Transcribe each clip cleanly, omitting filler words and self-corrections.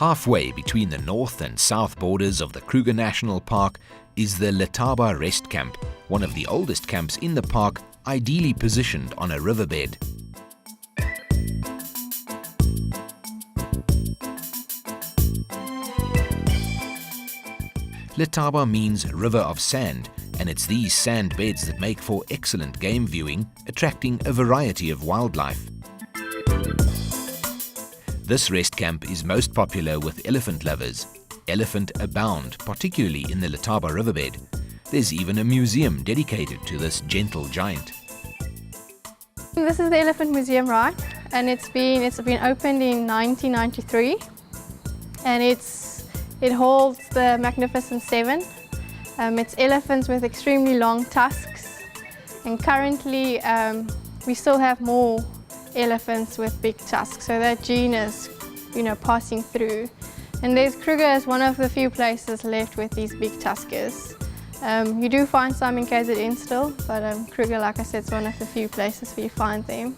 Halfway between the north and south borders of the Kruger National Park is the Letaba Rest Camp, one of the oldest camps in the park, ideally positioned on a riverbed. Letaba means river of sand, and it's these sand beds that make for excellent game viewing, attracting a variety of wildlife. This rest camp is most popular with elephant lovers. Elephant abound, particularly in the Letaba riverbed. There's even a museum dedicated to this gentle giant. This is the Elephant Museum, right? And it's been opened in 1993, and it holds the Magnificent Seven. It's elephants with extremely long tusks, and currently we still have more elephants with big tusks, so that gene is, passing through. And there's Kruger is one of the few places left with these big tuskers. You do find some in KZN still, but Kruger, like I said, is one of the few places where you find them.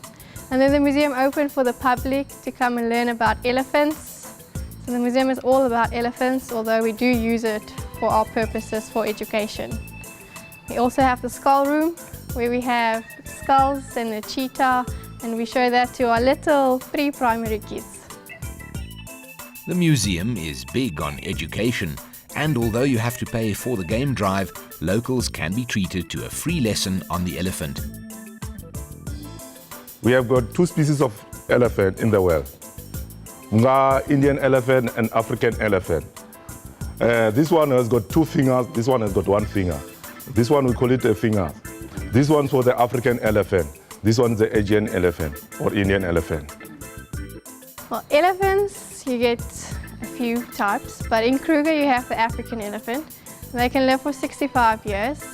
And then the museum opened for the public to come and learn about elephants. So the museum is all about elephants, although we do use it for our purposes for education. We also have the skull room, where we have skulls and the cheetah, and we show that to our little pre-primary kids. The museum is big on education, and although you have to pay for the game drive, locals can be treated to a free lesson on the elephant. We have got two species of elephant in the world. Indian elephant and African elephant. This one has got two fingers, this one has got one finger. This one we call it a finger. This one's for the African elephant. This one's the Asian elephant or Indian elephant. Well, elephants, you get a few types, but in Kruger you have the African elephant. They can live for 65 years.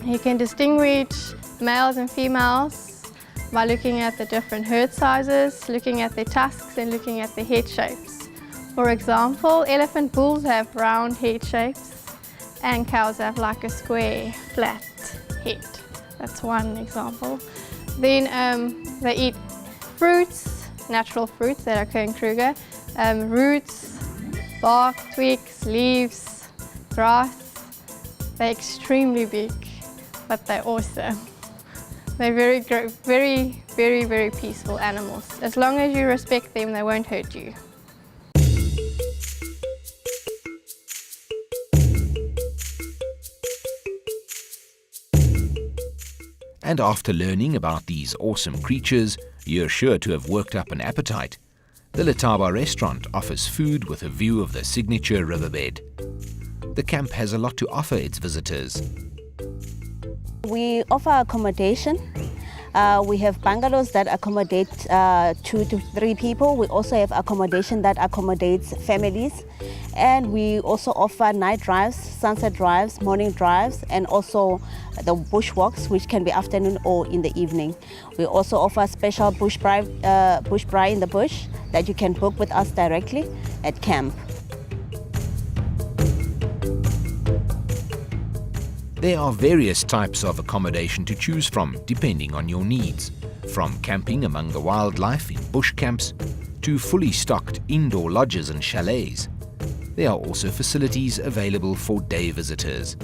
You can distinguish males and females by looking at the different herd sizes, looking at their tusks and looking at their head shapes. For example, elephant bulls have round head shapes and cows have like a square, flat head. That's one example. Then they eat fruits, natural fruits that occur in Kruger, roots, bark, twigs, leaves, grass. They're extremely big, but they're awesome. They're very peaceful animals. As long as you respect them, they won't hurt you. And after learning about these awesome creatures, you're sure to have worked up an appetite. The Letaba restaurant offers food with a view of the signature riverbed. The camp has a lot to offer its visitors. We offer accommodation. We have bungalows that accommodate 2 to 3 people. We also have accommodation that accommodates families. And we also offer night drives, sunset drives, morning drives, and also the bushwalks, which can be afternoon or in the evening. We also offer special bush braai in the bush that you can book with us directly at camp. There are various types of accommodation to choose from, depending on your needs. From camping among the wildlife in bush camps, to fully stocked indoor lodges and chalets. There are also facilities available for day visitors.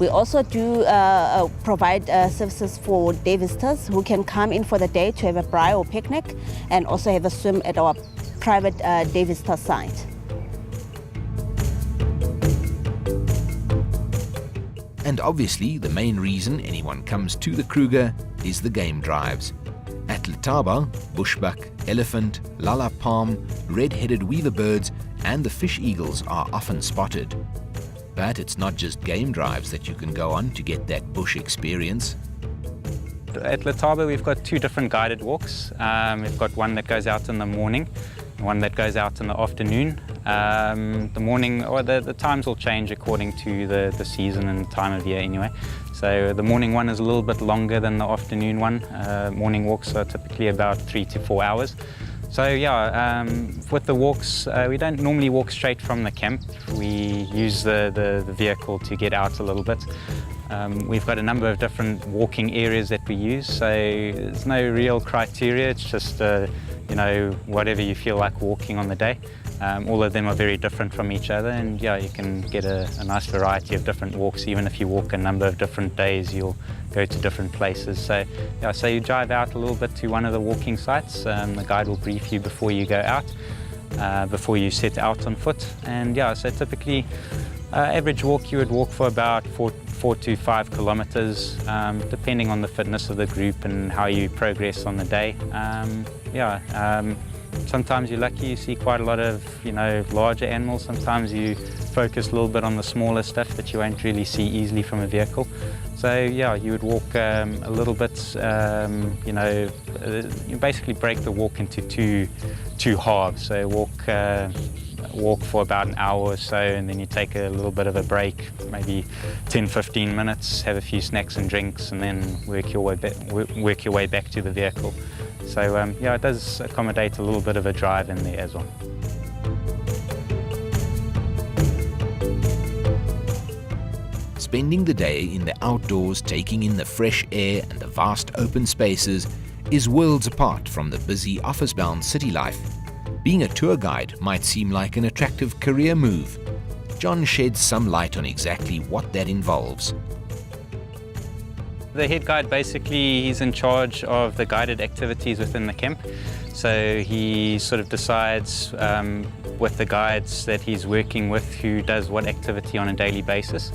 We also do provide services for day visitors who can come in for the day to have a braai or picnic and also have a swim at our private day visitor site. And obviously, the main reason anyone comes to the Kruger is the game drives. At Letaba, bushbuck, elephant, lala palm, red-headed weaver birds and the fish eagles are often spotted. But it's not just game drives that you can go on to get that bush experience. At Letaba we've got 2 different guided walks. We've got one that goes out in the morning, and one that goes out in the afternoon. The morning, or the times will change according to the season and time of year anyway. So the morning one is a little bit longer than the afternoon one. Morning walks are typically about 3 to 4 hours. So yeah, with the walks, we don't normally walk straight from the camp. We use the vehicle to get out a little bit. We've got a number of different walking areas that we use, so there's no real criteria. It's just you know, whatever you feel like walking on the day. All of them are very different from each other, and yeah, you can get a nice variety of different walks. Even if you walk a number of different days, you'll go to different places. So yeah, so you drive out a little bit to one of the walking sites. The guide will brief you before you go out, before you set out on foot. And yeah, so typically average walk you would walk for about 4 to 5 kilometers, depending on the fitness of the group and how you progress on the day. Sometimes you're lucky, you see quite a lot of, you know, larger animals. Sometimes you focus a little bit on the smaller stuff that you won't really see easily from a vehicle. So yeah, you would walk a little bit, you know, you basically break the walk into two halves. So walk for about an hour or so, and then you take a little bit of a break, maybe 10-15 minutes, have a few snacks and drinks, and then work your way back to the vehicle. So yeah, it does accommodate a little bit of a drive in there as well. Spending the day in the outdoors, taking in the fresh air and the vast open spaces is worlds apart from the busy office-bound city life. Being a tour guide might seem like an attractive career move. John sheds some light on exactly what that involves. The head guide, basically, he's in charge of the guided activities within the camp. So he sort of decides with the guides that he's working with who does what activity on a daily basis,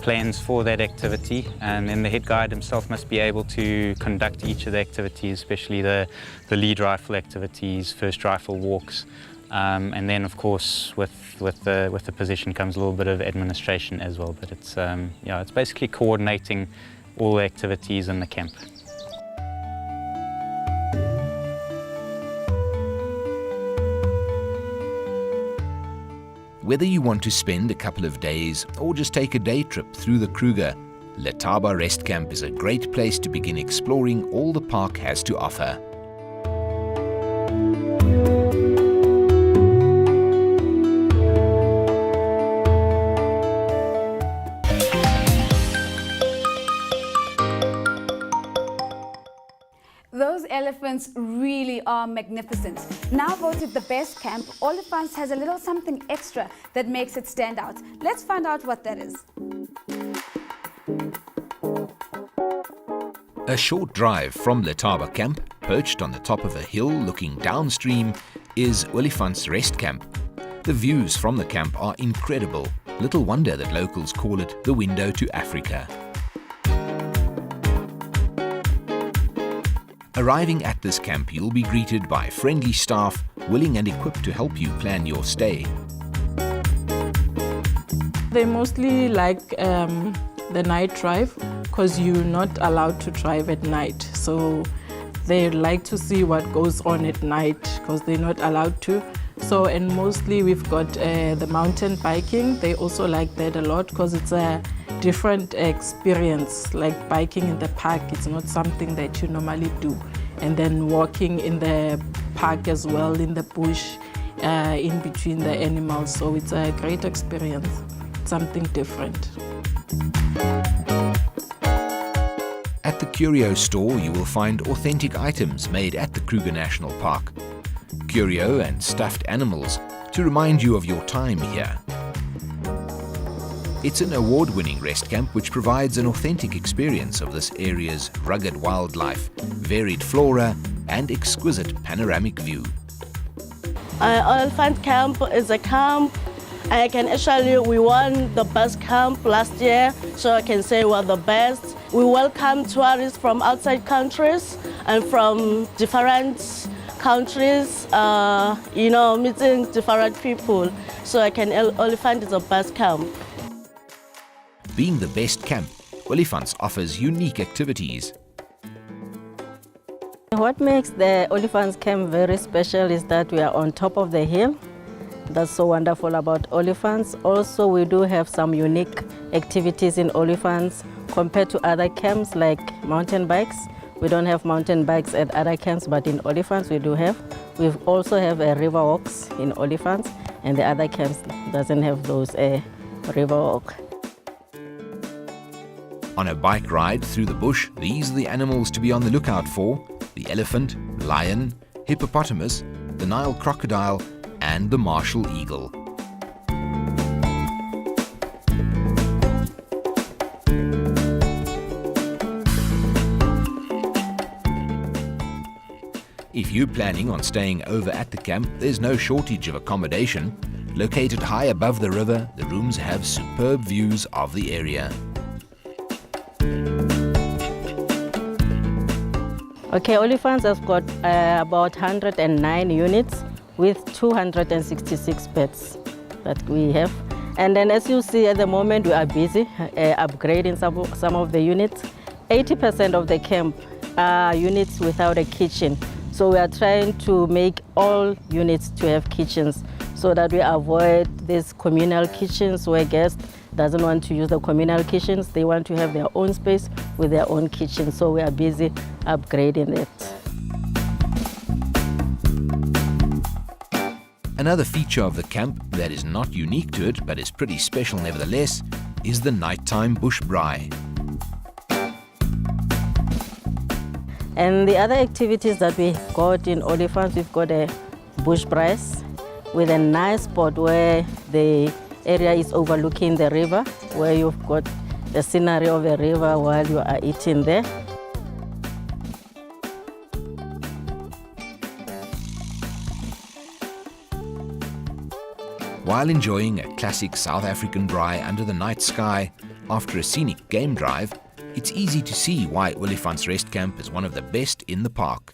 plans for that activity, and then the head guide himself must be able to conduct each of the activities, especially the lead rifle activities, first rifle walks, and then of course with the position comes a little bit of administration as well. But it's yeah, it's basically coordinating all the activities in the camp. Whether you want to spend a couple of days or just take a day trip through the Kruger, Letaba Rest Camp is a great place to begin exploring all the park has to offer. Those elephants really are magnificent. Now voted the best camp, Oliphant has a little something extra that makes it stand out. Let's find out what that is. A short drive from Letaba Camp, perched on the top of a hill looking downstream, is Oliphant's Rest Camp. The views from the camp are incredible. Little wonder that locals call it the window to Africa. Arriving at this camp, you'll be greeted by friendly staff, willing and equipped to help you plan your stay. They mostly like the night drive because you're not allowed to drive at night. So they like to see what goes on at night because they're not allowed to. So, and mostly we've got the mountain biking. They also like that a lot because it's a different experience, like biking in the park. It's not something that you normally do. And then walking in the park as well, in the bush, in between the animals. So it's a great experience, something different. At the curio store, you will find authentic items made at the Kruger National Park. Curio and stuffed animals to remind you of your time here. It's an award-winning rest camp which provides an authentic experience of this area's rugged wildlife, varied flora and exquisite panoramic view. Oliphant Camp is a camp. We won the best camp last year, so I can say we're the best. We welcome tourists from outside countries and from different countries, meeting different people. So Oliphant is the best camp. Being the best camp, Oliphant offers unique activities. What makes the Oliphants Camp very special is that we are on top of the hill. That's so wonderful about Oliphants. Also, we do have some unique activities in Oliphants compared to other camps like mountain bikes. We don't have mountain bikes at other camps, but in Oliphants we do have. We also have river walks in Oliphants, and the other camps doesn't have those river walk. On a bike ride through the bush, these are the animals to be on the lookout for: the elephant, lion, hippopotamus, the Nile crocodile, and the martial eagle. If you're planning on staying over at the camp, there's no shortage of accommodation. Located high above the river, the rooms have superb views of the area. Okay, Oliphants has got about 109 units with 266 beds that we have. And then as you see at the moment, we are busy upgrading some of the units. 80% of the camp are units without a kitchen. So we are trying to make all units to have kitchens so that we avoid these communal kitchens where guests doesn't want to use the communal kitchens. They want to have their own space with their own kitchen. So we are busy upgrading it. Another feature of the camp that is not unique to it but is pretty special nevertheless is the nighttime bush braai. And the other activities that we've got in Oliphant, we've got a bush braai with a nice spot where the area is overlooking the river, where you've got the scenery of the river while you are eating there. While enjoying a classic South African braai under the night sky after a scenic game drive, it's easy to see why Oliphant's Rest Camp is one of the best in the park.